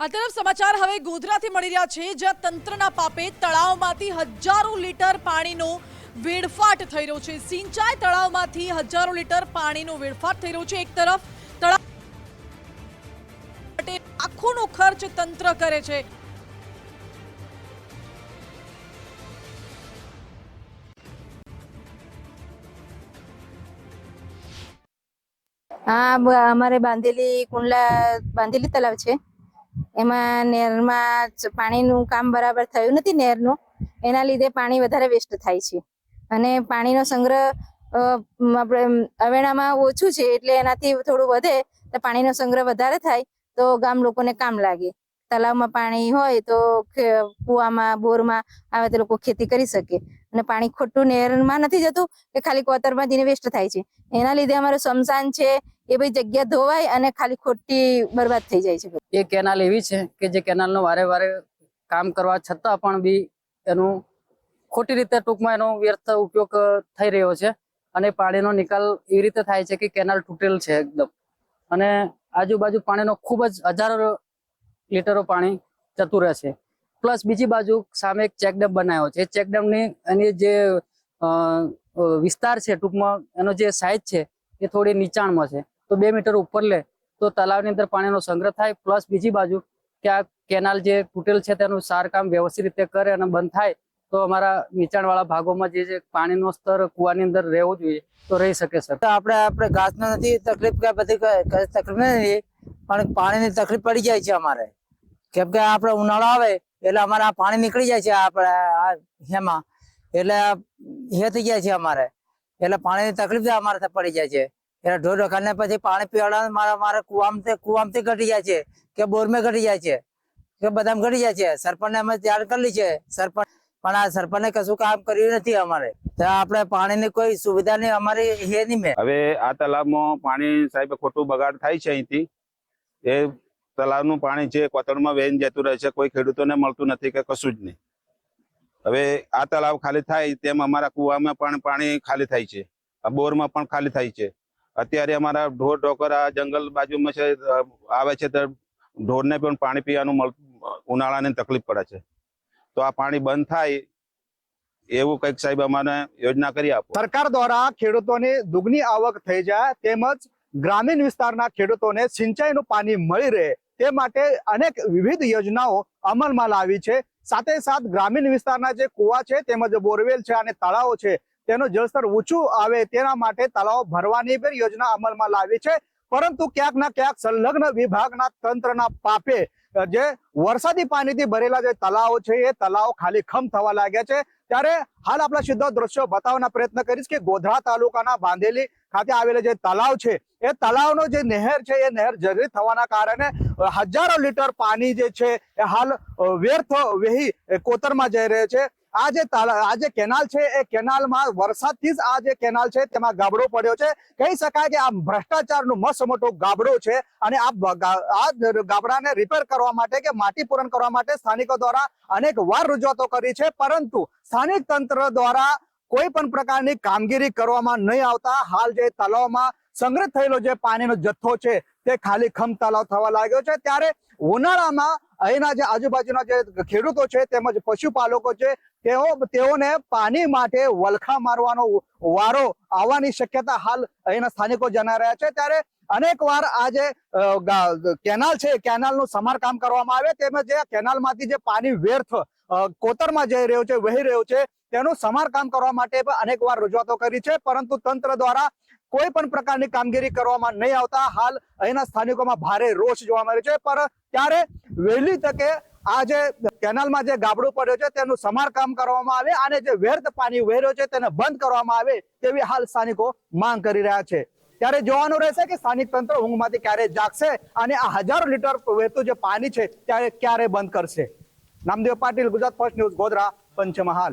આ તરફ સમાચાર હવે ગોધરાથી મળી રહ્યા છે, જ્યાં તંત્રના પાપે તળાવમાંથી હજારો લીટર પાણીનો વેડફાટ થઈ રહ્યો છે। સિંચાઈ તળાવમાંથી હજારો લીટર પાણીનો વેડફાટ થઈ રહ્યો છે। એક તરફ તળાવ માટે લાખોનો ખર્ચ તંત્ર કરે છે। हाँ हमारे बांधेली तलाव है एमां नेરમાં પાણીનું કામ બરાબર થયું નથી। નેરનું એના લીધે પાણી વધારે વેસ્ટ થાય છે અને પાણીનો સંગ્રહ આપણે અવેણામાં ઓછું છે, એટલે એનાથી થોડું વધે તો પાણીનો સંગ્રહ વધારે થાય તો ગામ લોકોને કામ લાગે। તલાવમાં પાણી હોય તો કુવામાં બોરમાં આવે તો લોકો ખેતી કરી શકે અને પાણી ખોટું નેરમાં નથી જતું કે ખાલી કોતરમાં જઈને વેસ્ટ થાય છે। એના લીધે અમારું સમસાન છે એ બધી જગ્યા ધોવાય અને ખાલી ખોટી બરબાદ થઈ જાય છે। એ કેનાલ એવી છે કે જે કેનાલનો વારે વારે કામ કરવા છતાં પણ બી એનું ખોટી રીતે ટૂંકમાં એનો વ્યર્થ ઉપયોગ થઈ રહ્યો છે અને પાણીનો નિકાલ એવી રીતે થાય છે કે કેનાલ તૂટેલ છે એકદમ, અને આજુબાજુ પાણીનો ખૂબ જ હજારો લીટરો પાણી જતું રહે છે। પ્લસ બીજી બાજુ સામે એક ચેકડેમ બનાવ્યો છે। ચેકડેમની એની જે વિસ્તાર છે, ટૂંકમાં એનો જે સાઇઝ છે એ થોડી નીચાણમાં છે, તો 2 મીટર ઉપર લે તો તલાવની અંદર પાણીનો સંગ્રહ થાય। પ્લસ બીજી બાજુ કે આ કેનાલ જે તૂટેલ છે તેનું સારકામ વ્યવસ્થિત રીતે કરે અને બંધ થાય તો અમારા નીચાણવાળા ભાગોમાં જે પાણીનો સ્તર કુવાની અંદર રહેવું જોઈએ તો રહી શકે સર। આપણે ઘાસનો નથી તકલીફ કે બધી તકલીફ નથી, પણ પાણીની તકલીફ પડી જાય છે અમારે, કેમ કે આપણે ઉનાળો આવે એટલે અમારે આ પાણી નીકળી જાય છે આપણે એમાં, એટલે એ થઈ જાય છે અમારે, એટલે પાણીની તકલીફ અમારે પડી જાય છે। એટલે ઢોર ઢોકાને પછી પાણી પીવડાવવાનું મારે કુવામથી ઘટી જાય છે કે બોરમાં ઘટી જાય છે કે બધામાં ઘટી જાય છે। સરપંચને અમે જાણ કરેલી છે, સરપંચ પણ આ સરપંચને કશું કામ કર્યું નથી અમારે, તો આપણે પાણીની કોઈ સુવિધા નહીં અમારી હે નહીં। મેં હવે આ તલાવમાં પાણી સાહેબ ખોટું બગાડ થાય છે। અહીંથી એ તલાવનું પાણી છે કોતરમાં વહેન જતું રહે છે, કોઈ ખેડૂતોને મળતું નથી કે કશું જ નહીં। હવે આ તલાવ ખાલી થાય તેમ અમારા કુવામાં પણ પાણી ખાલી થાય છે, બોરમાં પણ ખાલી થાય છે। અત્યારે અમારા ઢોર ઢોકર આ જંગલ બાજુમાં છે આવે છે તો ઢોરને પણ પાણી પીવાનું ઉનાળાની તકલીફ પડે છે, તો આ પાણી બંધ થાય એવું કંઈક સાહેબ અમારે યોજના કરી આપો। સરકાર દ્વારા ખેડૂતોને દુગની આવક થઈ જાય તેમજ ગ્રામીણ વિસ્તારના ખેડૂતોને સિંચાઈનું પાણી મળી રહે તે માટે અનેક વિવિધ યોજનાઓ અમલમાં લાવી છે। સાથે સાથ ગ્રામીણ વિસ્તારના જે કુવા છે તેમજ બોરવેલ છે અને તળાવો છે તેનું જળસ્તર ઊંચું આવે તેના માટે તળાવ ભરવાની પણ યોજના અમલમાં લાવી છે। પરંતુ ક્યાંક ના ક્યાંક સંલગ્ન વિભાગના તંત્રના પાપે જે વરસાદી પાણીથી ભરેલા જે તળાવો છે એ તળાવો ખાલી ખમ થવા લાગ્યા છે। ત્યારે હાલ આપણા સીધો દ્રશ્યો બતાવવાના પ્રયત્ન કરીશ કે ગોધરા તાલુકાના બાંધેલી ખાતે આવેલા જે તળાવ છે એ તળાવનો જે નહેર છે એ નહેર જર્જરિત થવાના કારણે હજારો લીટર પાણી જે છે એ હાલ વ્યર્થ વહી કોતરમાં જઈ રહે છે। આ જે કેનાલ છે એ કેનાલમાં વરસાદથી જ આ જે કેનાલ છે તેમાં ગાબડો પડ્યો છે। કહી શકાય કે આ ભ્રષ્ટાચારનું મસ્ત મોટો ગાબડો છે અને આ ગાબડાને રિપેર કરવા માટે કે માટી પૂરણ કરવા માટે સ્થાનિકો દ્વારા અનેક વાર રજૂઆતો કરી છે, પરંતુ સ્થાનિક તંત્ર દ્વારા કોઈ પણ પ્રકારની કામગીરી કરવામાં નહીં આવતા હાલ જે તળાવમાં સંગ્રહ થયેલો જે પાણીનો જથ્થો છે તે ખાલી ખમ તળાવ થવા લાગ્યો છે। ત્યારે ઉનાળામાં અહીંના જે આજુબાજુના જે ખેડૂતો છે તેમજ પશુપાલકો છે તેઓને પાણી માટે વલખા મારવાનો વારો આવવાની શક્યતા હાલ અહીંના સ્થાનિકો જણાવી રહ્યા છે। ત્યારે અનેક વાર આ જે કેનાલ છે કેનાલનું સમારકામ કરવામાં આવે તેમજ જે કેનાલમાંથી જે પાણી વ્યર્થ કોતરમાં જઈ રહ્યું છે વહી રહ્યું છે તેનું સમારકામ કરવા માટે પણ અનેક વાર રજૂઆતો કરી છે, પરંતુ તંત્ર દ્વારા કોઈ પણ પ્રકારની કામગીરી કરવામાં નહીં આવતા હાલ અહીંના સ્થાનિકોમાં ભારે રોષ જોવા મળે છે। પર ત્યારે વહેલી તકે આ જે કેનાલમાં જે ગાબડું પડ્યો છે તેનું સમારકામ કરવામાં આવે અને જે વ્યર્થ પાણી વહી રહ્યું છે તેને બંધ કરવામાં આવે તેવી હાલ સ્થાનિકો માંગ કરી રહ્યા છે। ત્યારે જોવાનું રહેશે કે સ્થાનિક તંત્ર ઊંઘમાંથી ક્યારે જાગશે અને આ હજારો લીટર વહેતું જે પાણી છે ત્યારે ક્યારે બંધ કરશે। Namdev Patil, Gujarat first news, Godhra, Panchmahal.